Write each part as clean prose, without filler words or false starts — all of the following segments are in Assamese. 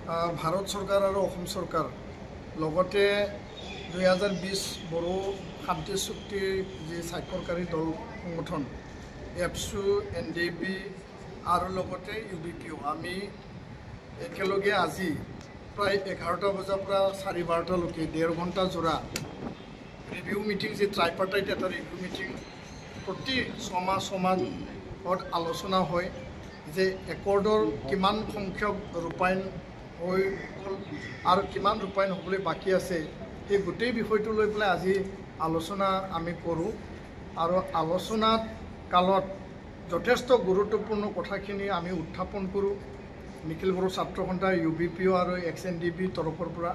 ভাৰত চৰকাৰ আৰু অসম চৰকাৰ লগতে 2020 বড়ো শান্তি চুক্তিৰ যি স্বাক্ষৰকাৰী দল সংগঠন এপছু NDB আৰু লগতে UBPO আমি একেলগে আজি প্ৰায় 11টা বজাৰ পৰা 12:30লৈকে 1.5 ঘণ্টা জোৰা ৰিভিউ মিটিং যি ট্ৰাইপাৰ্টাইট এটা ৰিভিউ মিটিং প্ৰতি ছমাহত আলোচনা হয় যে একৰ্ডৰ কিমান সংখ্যক ৰূপায়ণ হৈ গ'ল আৰু কিমান ৰূপায়ণ হ'বলৈ বাকী আছে এই গোটেই বিষয়টো লৈ পেলাই আজি আলোচনা আমি কৰোঁ আৰু আলোচনাত কালত যথেষ্ট গুৰুত্বপূৰ্ণ কথাখিনি আমি উত্থাপন কৰোঁ নিখিল বড়ো ছাত্ৰ সন্থা UBPO আৰু XNDB তৰফৰ পৰা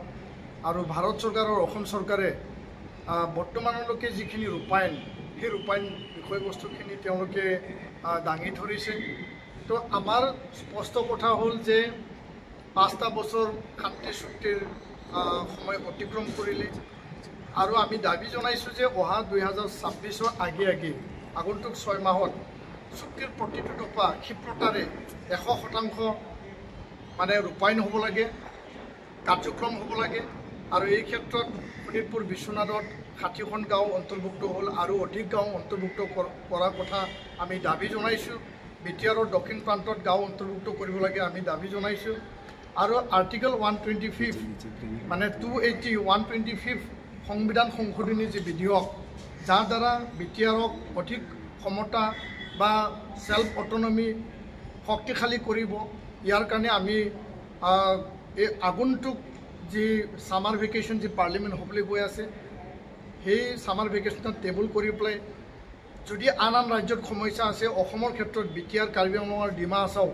আৰু ভাৰত চৰকাৰ আৰু অসম চৰকাৰে বৰ্তমানলৈকে যিখিনি ৰূপায়ণ সেই ৰূপায়ণ বিষয়বস্তুখিনি তেওঁলোকে দাঙি ধৰিছে তো আমাৰ স্পষ্ট কথা হ'ল যে 5টা বছৰ শান্তি চুক্তিৰ সময় অতিক্ৰম কৰিলে আৰু আমি দাবী জনাইছোঁ যে অহা 2026ৰ আগে আগন্তুক 6 মাহত চুক্তিৰ প্ৰতিটো দফা ক্ষিপ্ৰতাৰে 100% মানে ৰূপায়ণ হ'ব লাগে কাৰ্যক্ৰম হ'ব লাগে আৰু এই ক্ষেত্ৰত শোণিতপুৰ বিশ্বনাথত 60খন গাঁও অন্তৰ্ভুক্ত হ'ল আৰু অধিক গাঁও অন্তৰ্ভুক্ত কৰাৰ কথা আমি দাবী জনাইছোঁ বিটিআৰৰ দক্ষিণ প্ৰান্তত গাঁও অন্তৰ্ভুক্ত কৰিব লাগে আমি দাবী জনাইছোঁ আৰু আৰ্টিকল 125 মানে 280 125 সংবিধান সংশোধনী যি বিধেয়ক যাৰ দ্বাৰা বিটিআৰক অধিক ক্ষমতা বা সেল্ফ অটনমি শক্তিশালী কৰিব ইয়াৰ কাৰণে আমি এই আগন্তুক যি সামাৰ ভেকেশ্যন যি পাৰ্লিমেণ্ট হ'বলৈ গৈ আছে সেই সামাৰ ভেকেশ্যনত টেবুল কৰি পেলাই যদি আন ৰাজ্যত সমস্যা আছে অসমৰ ক্ষেত্ৰত বিটিআৰ কাৰ্বি আংলং আৰু ডিমা হাছাও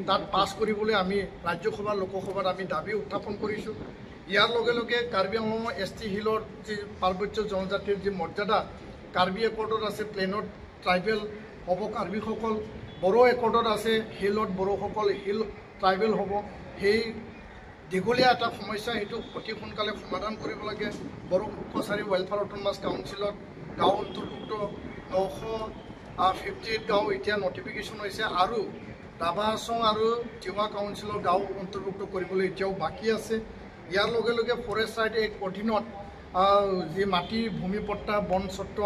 তাত পাছ কৰিবলৈ আমি ৰাজ্যসভা লোকসভাত আমি দাবী উত্থাপন কৰিছোঁ ইয়াৰ লগে লগে কাৰ্বি আংলং ST হিলৰ যি পাৰ্বত্য জনজাতিৰ যি মৰ্যাদা কাৰ্বি একৰ্ডত আছে প্লেনত ট্ৰাইবেল হ'ব কাৰ্বিসকল বড়ো একৰ্ডত আছে হিলত বড়োসকল হিল ট্ৰাইবেল হ'ব সেই দীঘলীয়া এটা সমস্যা সেইটো অতি সোনকালে সমাধান কৰিব লাগে বড়ো কছাৰী ৱেলফেয়াৰ অট'নমাছ কাউন্সিলত গাঁও অন্তৰ্ভুক্ত 958 গাঁও এতিয়া নটিফিকেশ্যন হৈছে আৰু ৰাভা হাছং আৰু তিৱা কাউন্সিলৰ গাঁও অন্তৰ্ভুক্ত কৰিবলৈ এতিয়াও বাকী আছে ইয়াৰ লগে লগে ফৰেষ্ট ৰাইট এক্ট অধীনত যি মাটি ভূমিপট্টা বন স্বত্ব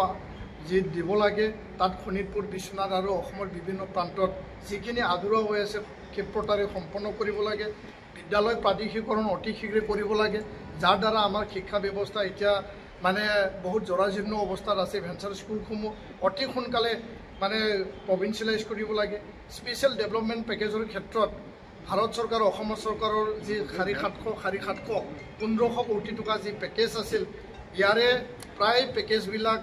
যি দিব লাগে তাত শোণিতপুৰ বিশ্বনাথ আৰু অসমৰ বিভিন্ন প্ৰান্তত যিখিনি আধৰুৱা হৈ আছে ক্ষিপ্ৰতাৰে সম্পন্ন কৰিব লাগে বিদ্যালয় প্ৰাদেশিকৰণ অতি শীঘ্ৰে কৰিব লাগে যাৰ দ্বাৰা আমাৰ শিক্ষা ব্যৱস্থা এতিয়া মানে বহুত জৰাজীৰ্ণ অৱস্থাত আছে ভেঞ্চাৰ স্কুলসমূহ অতি সোনকালে মানে প্ৰভিন্সিয়েলাইজ কৰিব লাগে স্পেচিয়েল ডেভেলপমেণ্ট পেকেজৰ ক্ষেত্ৰত ভাৰত চৰকাৰ অসম চৰকাৰৰ যি 700 1500 কোটি টকা যি পেকেজ আছিল ইয়াৰে প্ৰায় পেকেজবিলাক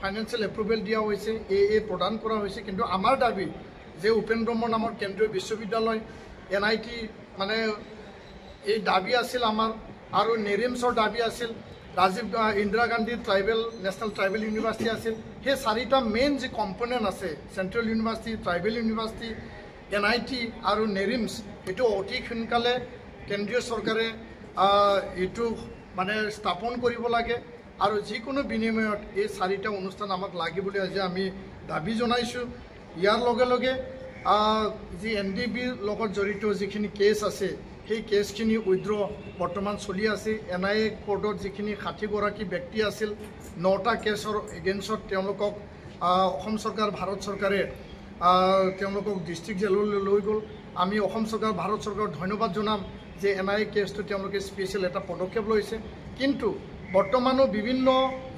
ফাইনেন্সিয়েল এপ্ৰুভেল দিয়া হৈছে AA প্ৰদান কৰা হৈছে কিন্তু আমাৰ দাবী যে উপেন্দ্ৰ ব্ৰহ্ম নামৰ কেন্দ্ৰীয় বিশ্ববিদ্যালয় NIT মানে এই দাবী আছিল আমাৰ আৰু নেৰিমছৰ দাবী আছিল Rajiv Indira Gandhi national tribal university আছিল সেই 4টা মেইন যি কম্পনেণ্ট আছে central university tribal university NIT আৰু নেৰিমছ এইটো অতি সোনকালে কেন্দ্ৰীয় চৰকাৰে এইটো মানে স্থাপন কৰিব লাগে আৰু যিকোনো বিনিময়ত এই 4টা অনুষ্ঠান আমাক লাগিবলৈ আজি আমি দাবী জনাইছোঁ ইয়াৰ লগে লগে যি NDBৰ লগত জড়িত যিখিনি কেছ আছে সেই কেছখিনি উইথড্ৰ বৰ্তমান চলি আছে NIA কোৰ্টত যিখিনি 60গৰাকী ব্যক্তি আছিল 9টা কেছৰ এগেইনষ্টত তেওঁলোকক অসম চৰকাৰ ভাৰত চৰকাৰে তেওঁলোকক ডিষ্ট্ৰিক্ট জেললৈ লৈ গ'ল আমি অসম চৰকাৰ ভাৰত চৰকাৰক ধন্যবাদ জনাম যে NIA কেছটো তেওঁলোকে স্পেচিয়েল এটা পদক্ষেপ লৈছে কিন্তু বৰ্তমানো বিভিন্ন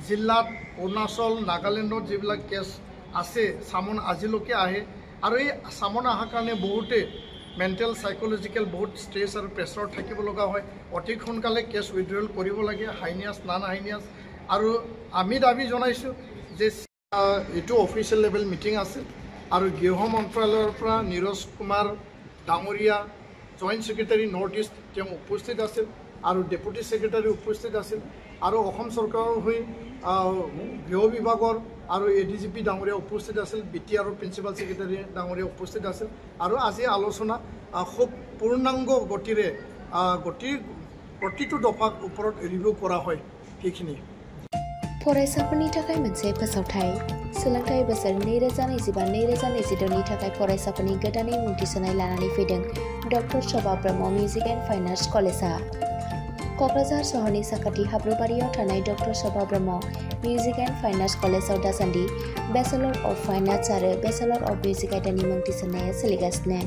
জিলাত অৰুণাচল নাগালেণ্ডত যিবিলাক কেছ আছে সামন আজিলৈকে আহে আৰু এই সামন অহাৰ কাৰণে বহুতে মেণ্টেল সাইকোলজিকেল বহুত ষ্ট্ৰেছ আৰু প্ৰেছাৰত থাকিব লগা হয় অতি সোনকালে কেছ উইথড্ৰল কৰিব লাগে হাইনিয়াছ নান হাইনিয়াছ আৰু আমি দাবী জনাইছোঁ যে এইটো অফিচিয়েল লেভেল মিটিং আছে আৰু গৃহ মন্ত্ৰালয়ৰ পৰা নীৰজ কুমাৰ ডাঙৰীয়া জইণ্ট ছেক্ৰেটাৰী নৰ্থ ইষ্ট তেওঁ উপস্থিত আছিল আৰু ডেপুটি ছেক্ৰেটাৰী উপস্থিত আছিল আৰু অসম চৰকাৰৰ হৈ গৃহ বিভাগৰ আৰু ADGP ডাঙৰীয়া উপস্থিত আছিল বিটিআৰৰ প্ৰিন্সিপাল ছেক্ৰেটাৰী ডাঙৰীয়া উপস্থিত আছিল আৰু আজি আলোচনা খুব পূৰ্ণাংগ গতিৰে প্ৰতিটো দফাৰ ওপৰত ৰিভিউ কৰা হয় সেইখিনি फरायसाफोरनि थाखाय मोनसे फोसावथाय सोलोंथाइ बोसोर 2025-2026 नि थाखाय फरायसाफोरनि गोदानै मुं थिसननाय लानानै फैदों doctor Shobha Brahma music and fine arts कलेजआ। क'क्राझार सहरनि साखाथि हाब्रुबारियाव थानाय doctor Shobha Brahma music and fine arts कलेजआव दासान्दि बेचेलर अफ फाइन आर्ट्स आरो बेचेलर अफ मिउजिक आयदानि मुं थिसननाया सोलिगासिनो।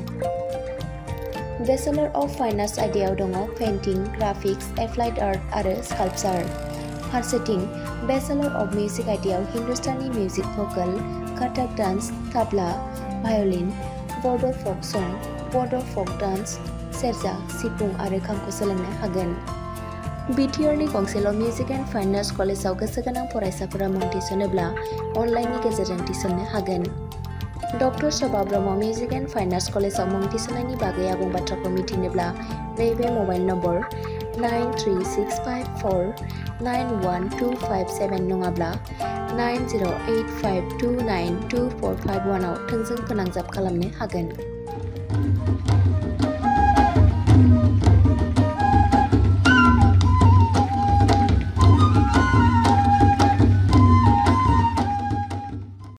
बेचेलर अफ फाइन आर्ट्स आयदायाव दङ पेइन्टिं, ग्राफिक्स, एप्लाइड आर्ट आरो स्काल्पचार। फारसेथिं बेचेलर अफ मिउजिक आयदायाव Hindustani music, Bhokaal, Kathak dance, ताबला, violin, बड' फ'क सं, बड' फ'क डान्स, सेरजा, सिफुं आरो खामखौ सोलोंनो हागोन। बिटिआरनि गंसेल' मिउजिक एन्ड फाइन आर्ट्स कलेजआव गोसो गोनां फरायसाफोरा मुं थिसनोब्ला अनलाइननि गेजेरजों थिसननो हागोन। Doctor Shobha Brahma music and fine arts कलेजआव मुं थिसननायनि बागै आबुं बाथ्राखौ मिथिनोब्ला नैबे मबाइल नम्बर 9365491257 नङाब्ला 9085292451 आव थोंजों फोनांजाब खालामनो हागोन।